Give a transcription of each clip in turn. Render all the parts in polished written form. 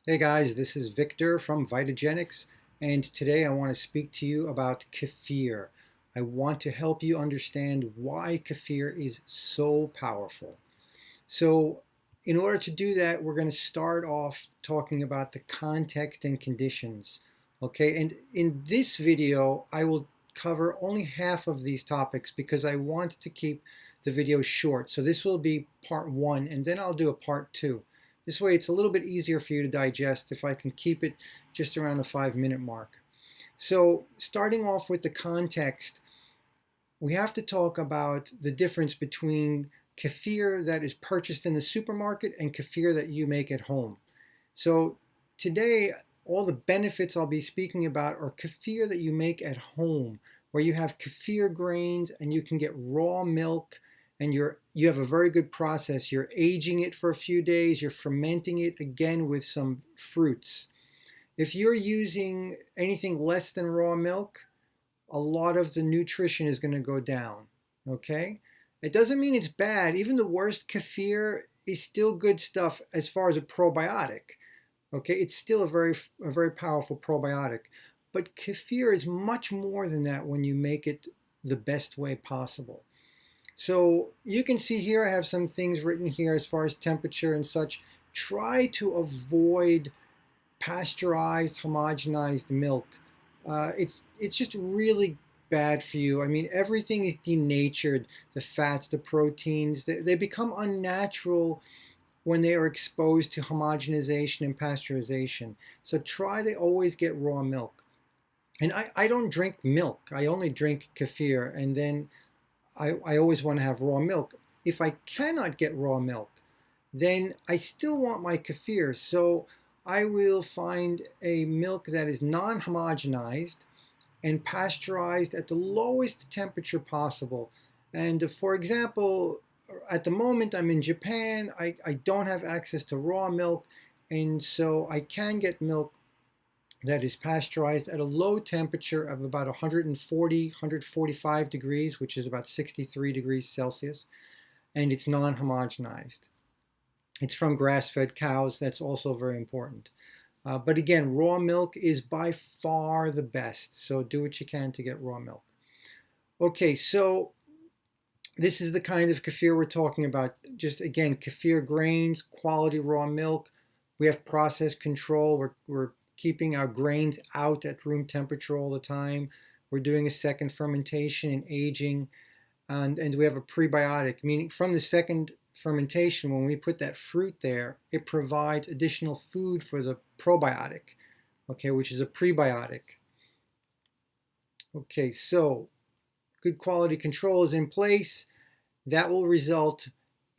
Hey guys, this is Victor from Vitagenics, and today I want to speak to you about kefir. I want to help you understand why kefir is so powerful. So, in order to do that, we're going to start off talking about the context and conditions. Okay, and in this video, I will cover only half of these topics because I want to keep the video short. So, this will be part one, and then I'll do a part two. This way, it's a little bit easier for you to digest if I can keep it just around the 5-minute mark. So, starting off with the context, we have to talk about the difference between kefir that is purchased in the supermarket and kefir that you make at home. So today, all the benefits I'll be speaking about are kefir that you make at home, where you have kefir grains and you can get raw milk, and you have a very good process. You're aging it for a few days, you're fermenting it again with some fruits. If you're using anything less than raw milk, a lot of the nutrition is going to go down. Okay? It doesn't mean it's bad. Even the worst kefir is still good stuff as far as a probiotic. Okay? It's still a very powerful probiotic. But kefir is much more than that when you make it the best way possible. So you can see here I have some things written here as far as temperature and such. Try to avoid pasteurized, homogenized milk. It's just really bad for you. I mean, everything is denatured. The fats, the proteins, they become unnatural when they are exposed to homogenization and pasteurization. So try to always get raw milk. And I don't drink milk. I only drink kefir, and then I always want to have raw milk. If I cannot get raw milk, then I still want my kefir. So I will find a milk that is non-homogenized and pasteurized at the lowest temperature possible. And for example, at the moment I'm in Japan, I don't have access to raw milk, and so I can get milk that is pasteurized at a low temperature of about 140, 145 degrees, which is about 63 degrees Celsius, and it's non-homogenized. It's from grass-fed cows. That's also very important. But again, raw milk is by far the best. So do what you can to get raw milk. Okay, so this is the kind of kefir we're talking about. Just again, kefir grains, quality raw milk. We have process control. We're keeping our grains out at room temperature all the time. We're doing a second fermentation and aging. And we have a prebiotic, meaning from the second fermentation, when we put that fruit there, it provides additional food for the probiotic, okay, which is a prebiotic. Okay, so good quality control is in place. That will result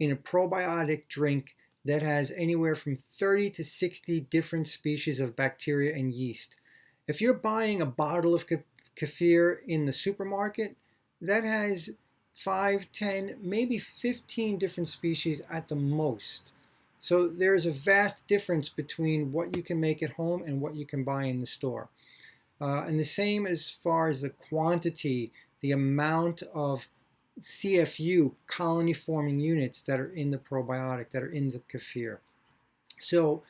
in a probiotic drink that has anywhere from 30 to 60 different species of bacteria and yeast. If you're buying a bottle of kefir in the supermarket, that has 5, 10, maybe 15 different species at the most. So there's a vast difference between what you can make at home and what you can buy in the store. And the same as far as the quantity, the amount of CFU, colony forming units, that are in the probiotic, that are in the kefir. So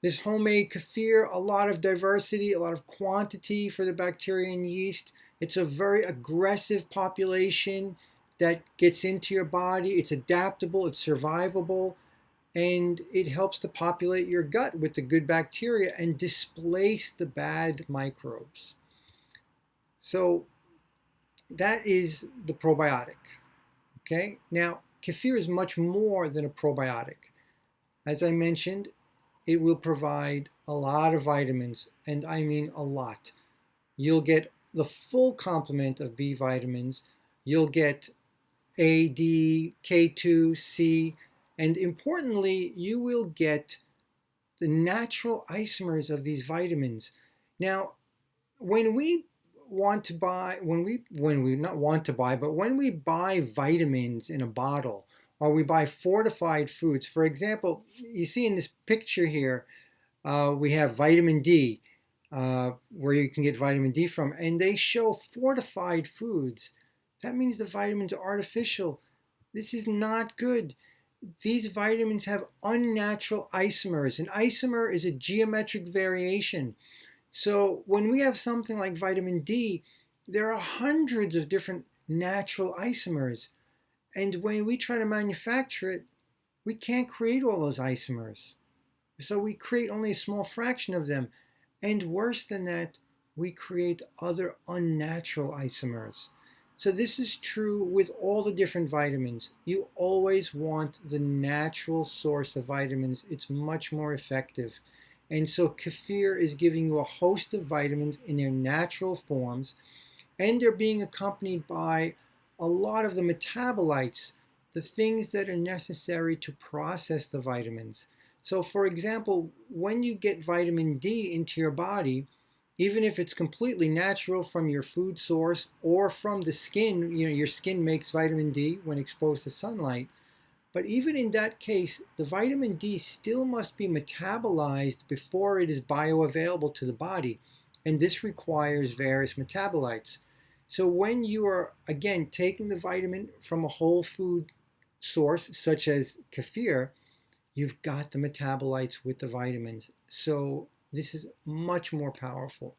this homemade kefir, a lot of diversity, a lot of quantity for the bacteria and yeast. It's a very aggressive population that gets into your body. It's adaptable, it's survivable, and it helps to populate your gut with the good bacteria and displace the bad microbes. So that is the probiotic. Okay, now kefir is much more than a probiotic. As I mentioned, it will provide a lot of vitamins, and I mean a lot. You'll get the full complement of B vitamins. You'll get A, D, K2, C, and importantly, you will get the natural isomers of these vitamins. Now, when we want to buy, when we not want to buy, but when we buy vitamins in a bottle, or we buy fortified foods, for example, you see in this picture here, we have vitamin D, where you can get vitamin D from, and they show fortified foods. That means the vitamins are artificial. This is not good. these vitamins have unnatural isomers. An isomer is a geometric variation. So when we have something like vitamin D, there are hundreds of different natural isomers. And when we try to manufacture it, we can't create all those isomers. So we create only a small fraction of them. And worse than that, we create other unnatural isomers. So this is true with all the different vitamins. You always want the natural source of vitamins. It's much more effective. And so kefir is giving you a host of vitamins in their natural forms, and they're being accompanied by a lot of the metabolites, the things that are necessary to process the vitamins. So for example, when you get vitamin D into your body, even if it's completely natural from your food source or from the skin, your skin makes vitamin D when exposed to sunlight. But even in that case, the vitamin D still must be metabolized before it is bioavailable to the body. And this requires various metabolites. So when you are, again, taking the vitamin from a whole food source, such as kefir, you've got the metabolites with the vitamins. So this is much more powerful.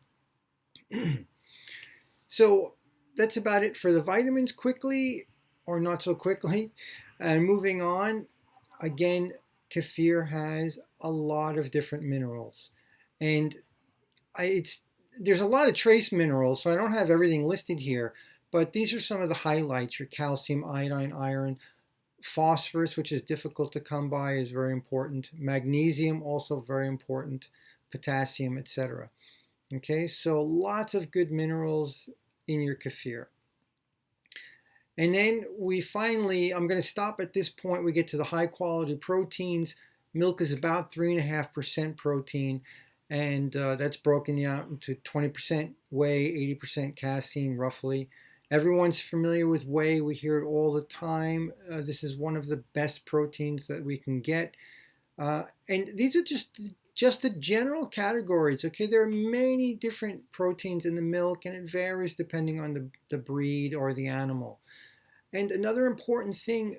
So that's about it for the vitamins quickly, or not so quickly. And moving on, again, kefir has a lot of different minerals. And there's a lot of trace minerals, so I don't have everything listed here. But these are some of the highlights: your calcium, iodine, iron, phosphorus, which is difficult to come by, is very important. Magnesium, also very important. Potassium, etc. Okay, so lots of good minerals in your kefir. And then we finally, I'm going to stop at this point. We get to the high quality proteins. Milk is about 3.5% protein, and that's broken out into 20% whey, 80% casein, roughly. Everyone's familiar with whey. We hear it all the time. This is one of the best proteins that we can get. And these are just the general categories. Okay, there are many different proteins in the milk, and it varies depending on the breed or the animal. And another important thing,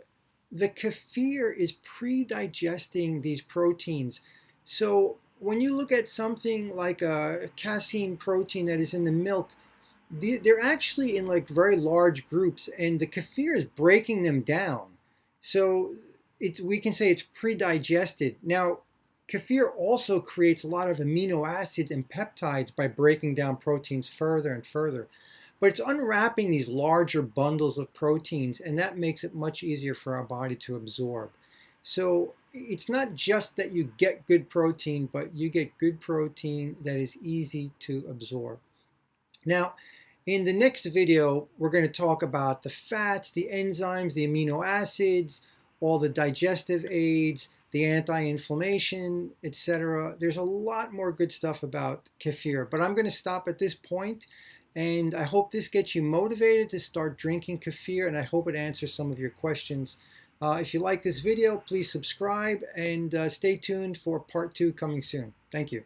the kefir is pre-digesting these proteins. So when you look at something like a casein protein that is in the milk, they're actually in like very large groups, and the kefir is breaking them down. So we can say it's pre-digested. Now, kefir also creates a lot of amino acids and peptides by breaking down proteins further and further. But it's unwrapping these larger bundles of proteins, and that makes it much easier for our body to absorb. So it's not just that you get good protein, but you get good protein that is easy to absorb. Now, in the next video, we're going to talk about the fats, the enzymes, the amino acids, all the digestive aids, the anti-inflammation, etc. There's a lot more good stuff about kefir, but I'm going to stop at this point, and I hope this gets you motivated to start drinking kefir, and I hope it answers some of your questions. If you like this video, please subscribe, and stay tuned for part 2 coming soon. Thank you.